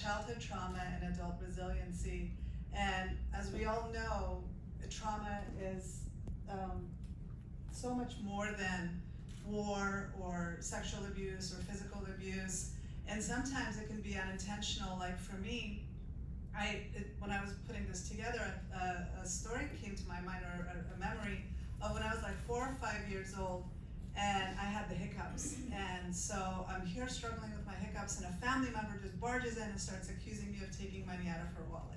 childhood trauma and adult resiliency. And as we all know, trauma is so much more than war or sexual abuse or physical abuse. And sometimes it can be unintentional. Like for me, when I was putting this together, a story came to my mind, or a memory of when I was like 4 or 5 years old, and I had the hiccups. And so I'm here struggling with my hiccups, and a family member just barges in and starts accusing me of taking money out of her wallet.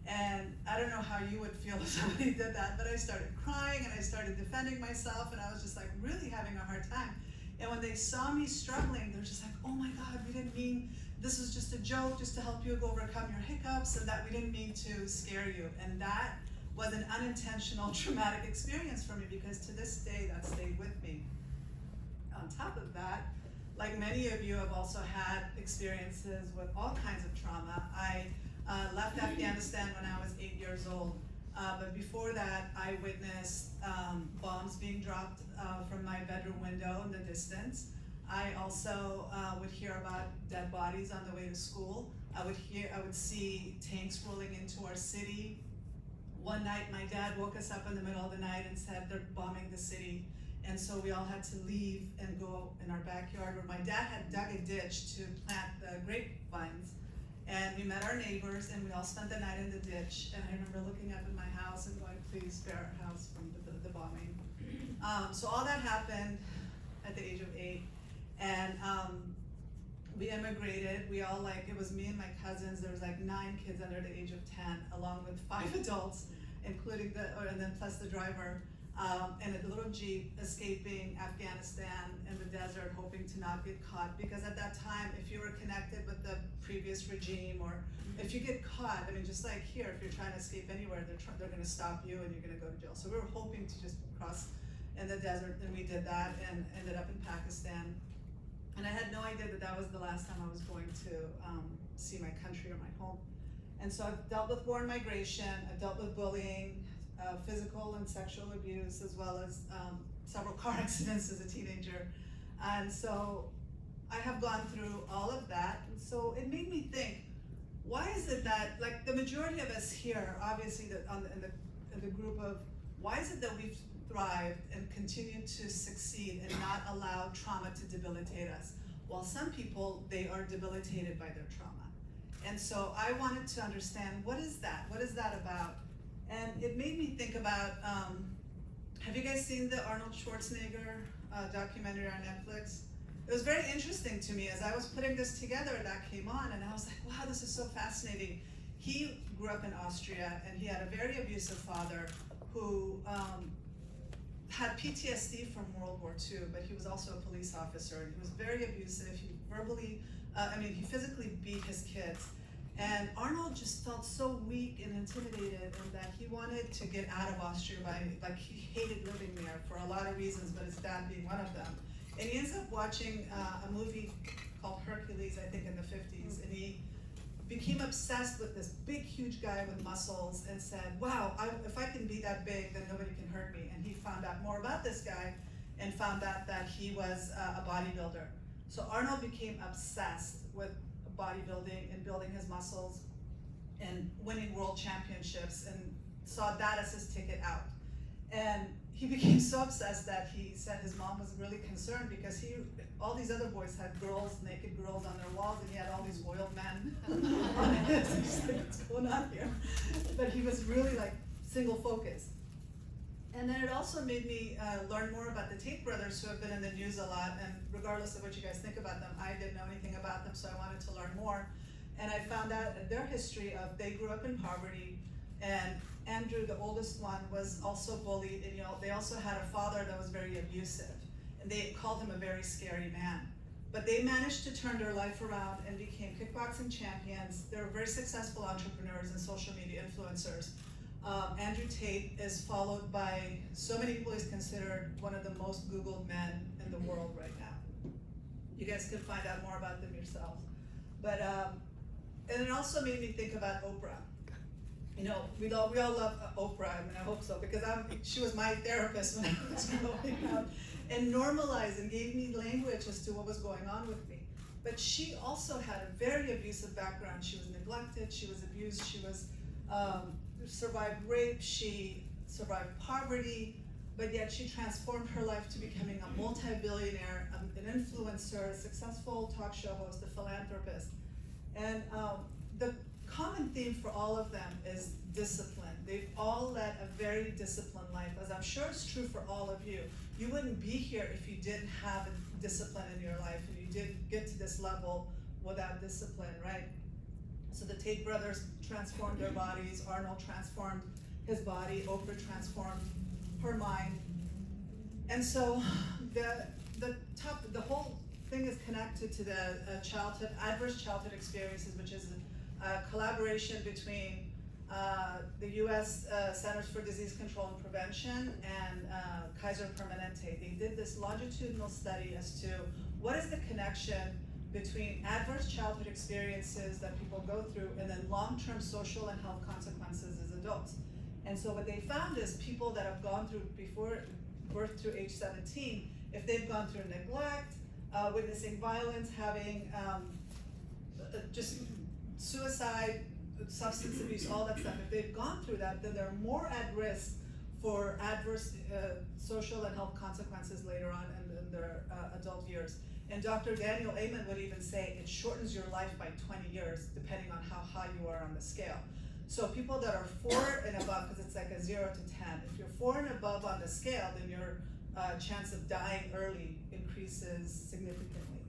And I don't know how you would feel if somebody did that, but I started crying and I started defending myself, and I was just like really having a hard time. And when they saw me struggling, they're just like, oh my God, we didn't mean, this was just a joke, just to help you overcome your hiccups, and that we didn't mean to scare you. And that was an unintentional traumatic experience for me, because to this day, that stayed with me. On top of that, like many of you have also had experiences with all kinds of trauma. I left Afghanistan when I was 8 years old. But before that, I witnessed bombs being dropped from my bedroom window in the distance. I also would hear about dead bodies on the way to school. I would see tanks rolling into our city. One night, my dad woke us up in the middle of the night and said they're bombing the city. And so we all had to leave and go in our backyard, where my dad had dug a ditch to plant the grapevines. And we met our neighbors, and we all spent the night in the ditch. And I remember looking up at my house and going, please spare our house from the bombing. So all that happened at the age of 8. And we immigrated. We all, like, it was me and my cousins. There was like 9 kids under the age of 10, along with 5 adults, including and then plus the driver. And a little Jeep escaping Afghanistan in the desert, hoping to not get caught. Because at that time, if you were connected with the previous regime, or if you get caught, I mean, just like here, if you're trying to escape anywhere, they're going to stop you and you're going to go to jail. So we were hoping to just cross in the desert, and we did that and ended up in Pakistan. And I had no idea that that was the last time I was going to see my country or my home. And so I've dealt with war and migration, I've dealt with bullying, physical and sexual abuse, as well as several car accidents as a teenager. And so I have gone through all of that. And so it made me think, why is it that, like, the majority of us here, obviously in the group of, why is it that we've thrived and continue to succeed and not allow trauma to debilitate us? While some people, they are debilitated by their trauma. And so I wanted to understand, what is that? What is that about? And it made me think about, have you guys seen the Arnold Schwarzenegger documentary on Netflix? It was very interesting to me. As I was putting this together, that came on, and I was like, wow, this is so fascinating. He grew up in Austria, and he had a very abusive father who had PTSD from World War II, but he was also a police officer, and he was very abusive. He he physically beat his kids. And Arnold just felt so weak and intimidated, and that he wanted to get out of Austria he hated living there for a lot of reasons, but his dad being one of them. And he ends up watching a movie called Hercules, I think in the 50s, and he became obsessed with this big, huge guy with muscles and said, wow, if I can be that big, then nobody can hurt me. And he found out more about this guy and found out that he was a bodybuilder. So Arnold became obsessed with bodybuilding and building his muscles and winning world championships, and saw that as his ticket out. And he became so obsessed that he said his mom was really concerned, because all these other boys had naked girls on their walls, and he had all these oiled men on his. He's like, what's going on here? But he was really like single focused. And then it also made me learn more about the Tate brothers, who have been in the news a lot, and regardless of what you guys think about them, I didn't know anything about them, so I wanted to learn more. And I found out their history of, they grew up in poverty, and Andrew, the oldest one, was also bullied, and they also had a father that was very abusive, and they called him a very scary man. But they managed to turn their life around and became kickboxing champions. They were very successful entrepreneurs and social media influencers. Andrew Tate is followed by so many people. He's considered one of the most Googled men in the world right now. You guys can find out more about them yourselves. But and it also made me think about Oprah. We all love Oprah. I mean, I hope so, because she was my therapist when I was growing up, and normalized and gave me language as to what was going on with me. But she also had a very abusive background. She was neglected, she was abused, she was survived rape, she survived poverty, but yet she transformed her life to becoming a multi-billionaire, an influencer, a successful talk show host, a philanthropist. And the common theme for all of them is discipline. They've all led a very disciplined life, as I'm sure it's true for all of you. You wouldn't be here if you didn't have a discipline in your life, and you didn't get to this level without discipline, right? So the Tate brothers transformed their bodies, Arnold transformed his body, Oprah transformed her mind. And so the whole thing is connected to the adverse childhood experiences, which is a collaboration between the US Centers for Disease Control and Prevention and Kaiser Permanente. They did this longitudinal study as to what is the connection between adverse childhood experiences that people go through and then long-term social and health consequences as adults. And so what they found is people that have gone through before birth to age 17, if they've gone through neglect, witnessing violence, having just suicide, substance abuse, all that stuff, if they've gone through that, then they're more at risk for adverse social and health consequences later on in their adult years. And Dr. Daniel Amen would even say it shortens your life by 20 years, depending on how high you are on the scale. So people that are 4 and above, because it's like a 0 to 10, if you're 4 and above on the scale, then your chance of dying early increases significantly.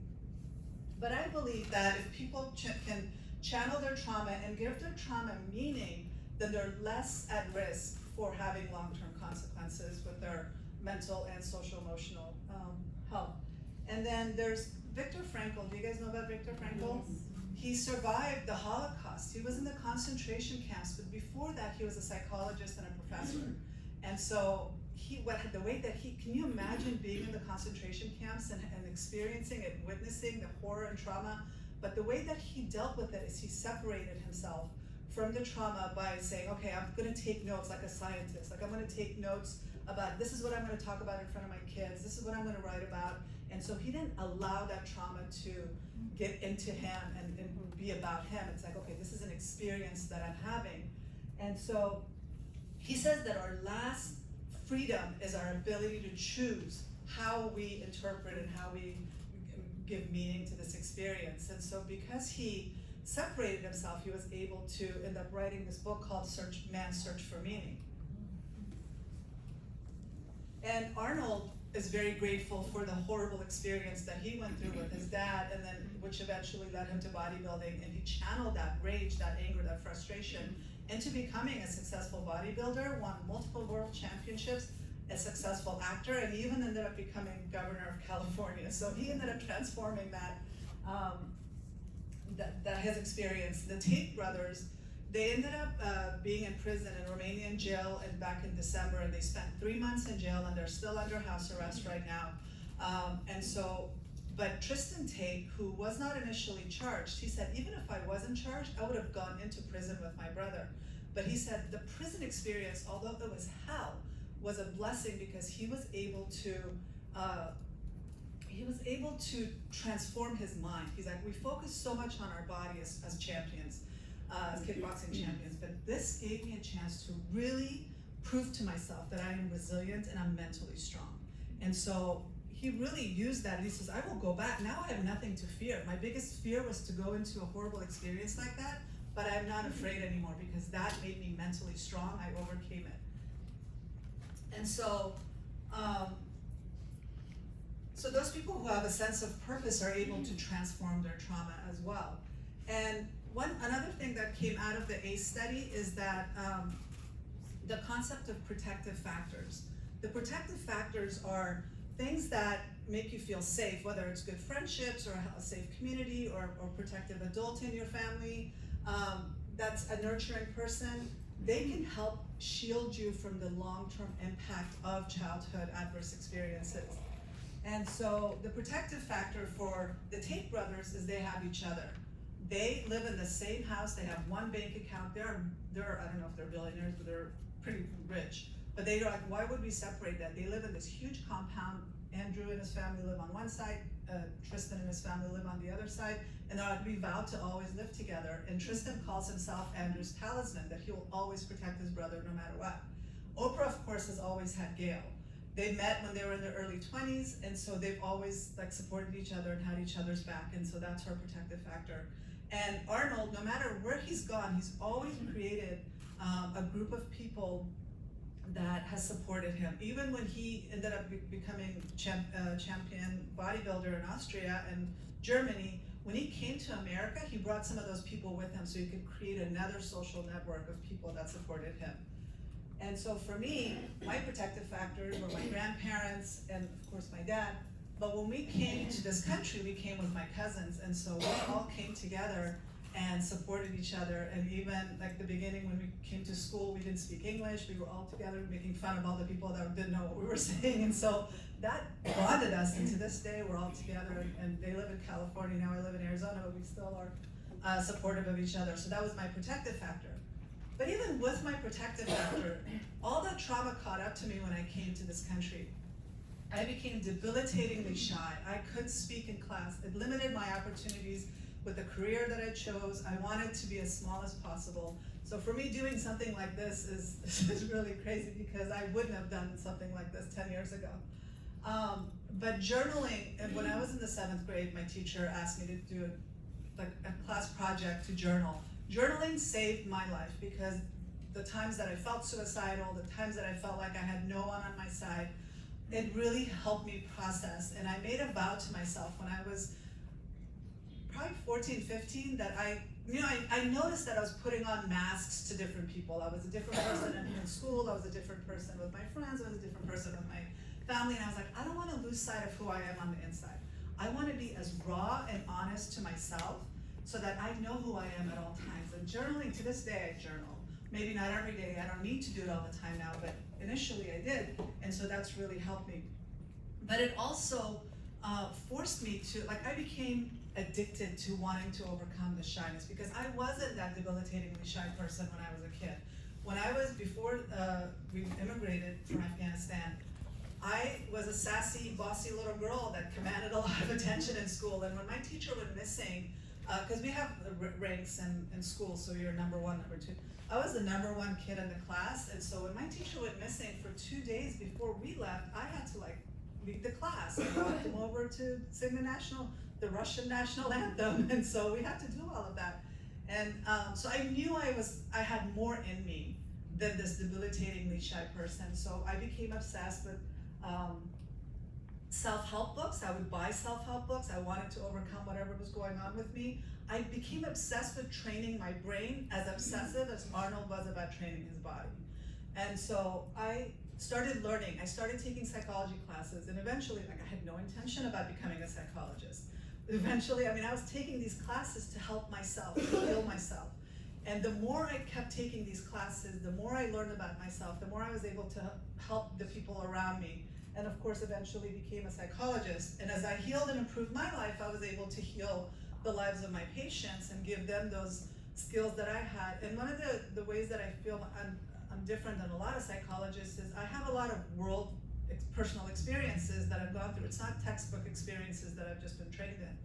But I believe that if people can channel their trauma and give their trauma meaning, then they're less at risk for having long-term consequences with their mental and social emotional health. And then there's Viktor Frankl. Do you guys know about Viktor Frankl? Yes. He survived the Holocaust. He was in the concentration camps, but before that he was a psychologist and a professor. And so the way that can you imagine being in the concentration camps and experiencing it, witnessing the horror and trauma? But the way that he dealt with it is he separated himself from the trauma by saying, okay, I'm gonna take notes like a scientist. Like I'm gonna take notes about, this is what I'm gonna talk about in front of my kids, this is what I'm gonna write about. And so he didn't allow that trauma to get into him and be about him. It's like, okay, this is an experience that I'm having. And so he says that our last freedom is our ability to choose how we interpret and how we give meaning to this experience. And so because he separated himself, he was able to end up writing this book called Man's Search for Meaning. And Arnold is very grateful for the horrible experience that he went through with his dad, and then which eventually led him to bodybuilding, and he channeled that rage, that anger, that frustration into becoming a successful bodybuilder, won multiple world championships, a successful actor, and he even ended up becoming governor of California. So he ended up transforming that his experience. The Tate brothers, they ended up being in prison in Romanian jail and back in December, and they spent 3 months in jail, and they're still under house arrest right now. But Tristan Tate, who was not initially charged, he said, even if I wasn't charged, I would have gone into prison with my brother. But he said the prison experience, although it was hell, was a blessing because he was able to transform his mind. He's like, we focus so much on our body as champions, as kickboxing champions, but this gave me a chance to really prove to myself that I am resilient and I'm mentally strong. And so he really used that, and he says, I will go back. Now I have nothing to fear. My biggest fear was to go into a horrible experience like that, but I'm not afraid anymore because that made me mentally strong. I overcame it. And so, so those people who have a sense of purpose are able to transform their trauma as well. And another thing that came out of the ACE study is that the concept of protective factors. The protective factors are things that make you feel safe, whether it's good friendships or a safe community or protective adult in your family, that's a nurturing person. They can help shield you from the long-term impact of childhood adverse experiences. And so the protective factor for the Tate brothers is they have each other. They live in the same house, they have one bank account, they're I don't know if they're billionaires, but they're pretty rich. But they're like, why would we separate that? They live in this huge compound. Andrew and his family live on one side, Tristan and his family live on the other side, and we vowed to always live together. And Tristan calls himself Andrew's talisman, that he will always protect his brother no matter what. Oprah, of course, has always had Gail. They met when they were in their early 20s, and so they've always like supported each other and had each other's back, and so that's her protective factor. And Arnold, no matter where he's gone, he's always created a group of people that has supported him. Even when he ended up becoming champion bodybuilder in Austria and Germany, when he came to America, he brought some of those people with him so he could create another social network of people that supported him. And so for me, my protective factors were my grandparents and of course my dad. But when we came to this country, we came with my cousins, and so we all came together and supported each other. And even like the beginning when we came to school, we didn't speak English. We were all together making fun of all the people that didn't know what we were saying. And so that bonded us. And to this day, we're all together. And they live in California now. I live in Arizona, but we still are supportive of each other. So that was my protective factor. But even with my protective factor, all the trauma caught up to me when I came to this country. I became debilitatingly shy. I couldn't speak in class. It limited my opportunities with the career that I chose. I wanted to be as small as possible. So for me, doing something like this is really crazy, because I wouldn't have done something like this 10 years ago. But journaling, and when I was in the 7th grade, my teacher asked me to do a class project to journal. Journaling saved my life, because the times that I felt suicidal, the times that I felt like I had no one on my side, it really helped me process. And I made a vow to myself when I was probably 14, 15, that I noticed that I was putting on masks to different people. I was a different person in school, I was a different person with my friends, I was a different person with my family, and I was like, I don't want to lose sight of who I am on the inside. I want to be as raw and honest to myself so that I know who I am at all times. And journaling, to this day I journal. Maybe not every day, I don't need to do it all the time now, but initially I did, and so that's really helped me. But it also forced me to, I became addicted to wanting to overcome the shyness, because I wasn't that debilitatingly shy person when I was a kid. Before we immigrated from Afghanistan, I was a sassy, bossy little girl that commanded a lot of attention in school, and when my teacher went missing, because we have ranks in school, so you're number 1, number 2. I was the number 1 kid in the class, and so when my teacher went missing for 2 days before we left, I had to lead the class. I walked him over to sing the Russian national anthem, and so we had to do all of that. And so I knew I had more in me than this debilitatingly shy person. So I became obsessed with self-help books. I would buy self-help books. I wanted to overcome whatever was going on with me. I became obsessed with training my brain, as obsessive as Arnold was about training his body. And so I started learning. I started taking psychology classes, and eventually, I had no intention about becoming a psychologist. Eventually, I was taking these classes to help myself, to heal myself. And the more I kept taking these classes, the more I learned about myself, the more I was able to help the people around me. And of course, eventually became a psychologist. And as I healed and improved my life, I was able to heal the lives of my patients and give them those skills that I had. And one of the ways that I feel I'm different than a lot of psychologists is I have a lot of personal experiences that I've gone through. It's not textbook experiences that I've just been trained in.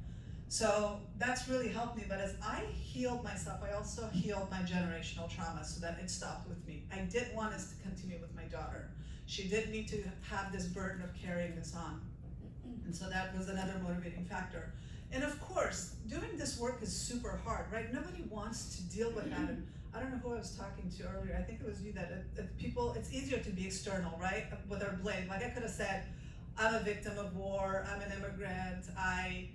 So that's really helped me. But as I healed myself, I also healed my generational trauma so that it stopped with me. I didn't want us to continue with my daughter. She didn't need to have this burden of carrying this on. And so that was another motivating factor. And of course, doing this work is super hard, right? Nobody wants to deal with that. And I don't know who I was talking to earlier. I think it was you that it's easier to be external, right? With our blame. I could have said, I'm a victim of war, I'm an immigrant, I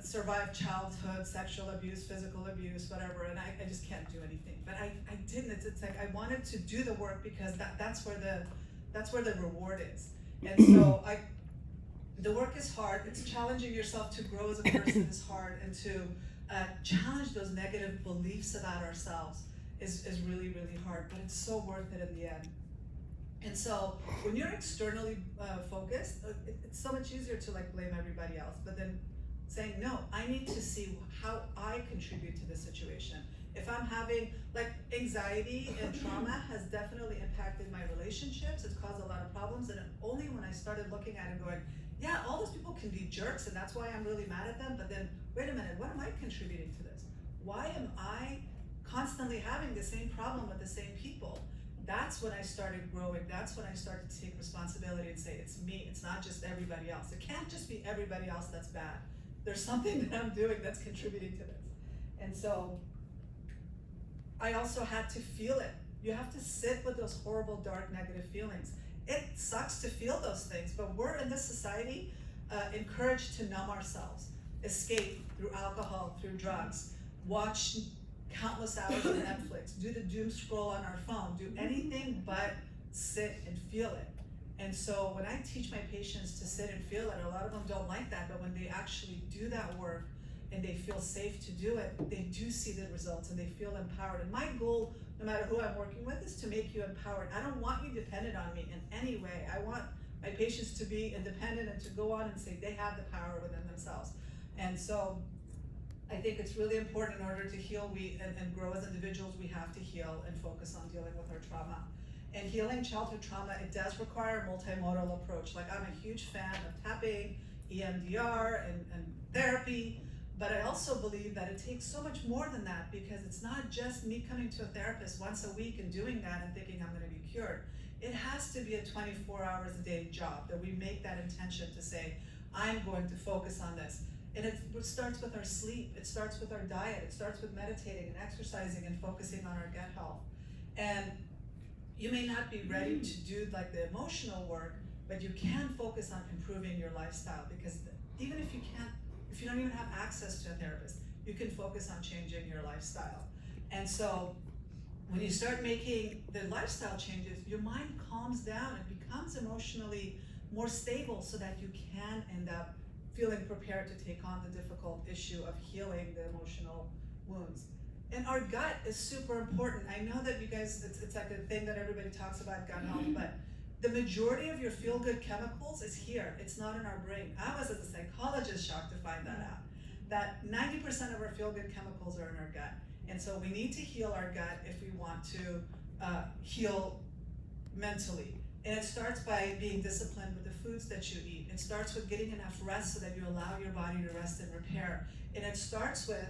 survived childhood, sexual abuse, physical abuse, whatever, and I just can't do anything. But I didn't. It's like I wanted to do the work because that's where the reward is. And so the work is hard. It's challenging yourself to grow as a person is hard, and to challenge those negative beliefs about ourselves is really, really hard, but it's so worth it in the end. And so when you're externally focused, it's so much easier to blame everybody else, but then saying, no, I need to see how I contribute to this situation. If I'm having, anxiety and trauma has definitely impacted my relationships. It's caused a lot of problems, and only when I started looking at it going, yeah, all those people can be jerks and that's why I'm really mad at them, but then, wait a minute, what am I contributing to this? Why am I constantly having the same problem with the same people? That's when I started growing. That's when I started to take responsibility and say, it's me, it's not just everybody else. It can't just be everybody else that's bad. There's something that I'm doing that's contributing to this. And so I also had to feel it. You have to sit with those horrible, dark, negative feelings. It sucks to feel those things, but we're in this society encouraged to numb ourselves, escape through alcohol, through drugs, watch countless hours of Netflix, do the doom scroll on our phone, do anything but sit and feel it. And so when I teach my patients to sit and feel it, a lot of them don't like that, but when they actually do that work and they feel safe to do it, they do see the results and they feel empowered. And my goal, no matter who I'm working with, is to make you empowered. I don't want you dependent on me in any way. I want my patients to be independent and to go on and say they have the power within themselves. And so I think it's really important in order to heal and grow as individuals, we have to heal and focus on dealing with our trauma. And healing childhood trauma, it does require a multimodal approach. Like, I'm a huge fan of tapping, EMDR, and therapy, but I also believe that it takes so much more than that, because it's not just me coming to a therapist once a week and doing that and thinking I'm gonna be cured. It has to be a 24 hours a day job, that we make that intention to say, I'm going to focus on this. And it starts with our sleep, it starts with our diet, it starts with meditating and exercising and focusing on our gut health. And you may not be ready to do like the emotional work, but you can focus on improving your lifestyle, because even if you don't even have access to a therapist, you can focus on changing your lifestyle. And so when you start making the lifestyle changes, your mind calms down, it becomes emotionally more stable so that you can end up feeling prepared to take on the difficult issue of healing the emotional wounds. And our gut is super important. I know that you guys, it's like a thing that everybody talks about, gut health, but the majority of your feel-good chemicals is here. It's not in our brain. I was, as a psychologist, shocked to find that out. That 90% of our feel-good chemicals are in our gut. And so we need to heal our gut if we want to heal mentally. And it starts by being disciplined with the foods that you eat. It starts with getting enough rest so that you allow your body to rest and repair. And it starts with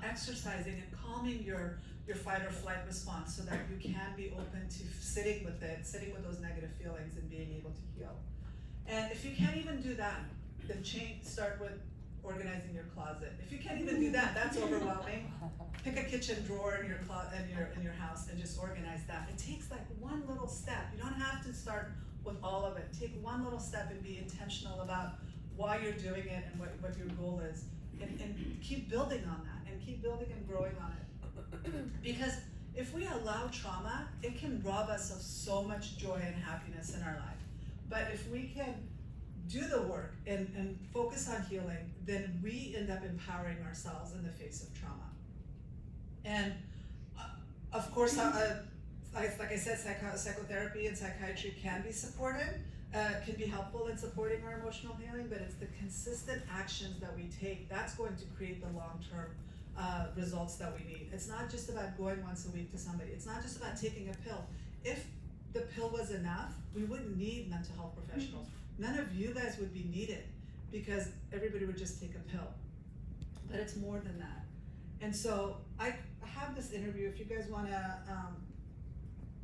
exercising and calming your fight or flight response so that you can be open to sitting with it, sitting with those negative feelings and being able to heal. And if you can't even do that, then start with organizing your closet. If you can't even do that, that's overwhelming. Pick a kitchen drawer in your house and just organize that. It takes like one little step. You don't have to start with all of it. Take one little step and be intentional about why you're doing it and what your goal is. And keep building on that, and keep building and growing on it. Because if we allow trauma, it can rob us of so much joy and happiness in our life. But if we can do the work and focus on healing, then we end up empowering ourselves in the face of trauma. And of course, like I said, psychotherapy and psychiatry can be supported, can be helpful in supporting our emotional healing, but it's the consistent actions that we take that's going to create the long-term results that we need. It's not just about going once a week to somebody. It's not just about taking a pill. If the pill was enough, we wouldn't need mental health professionals. None of you guys would be needed, because everybody would just take a pill. But it's more than that. And so I have this interview, if you guys wanna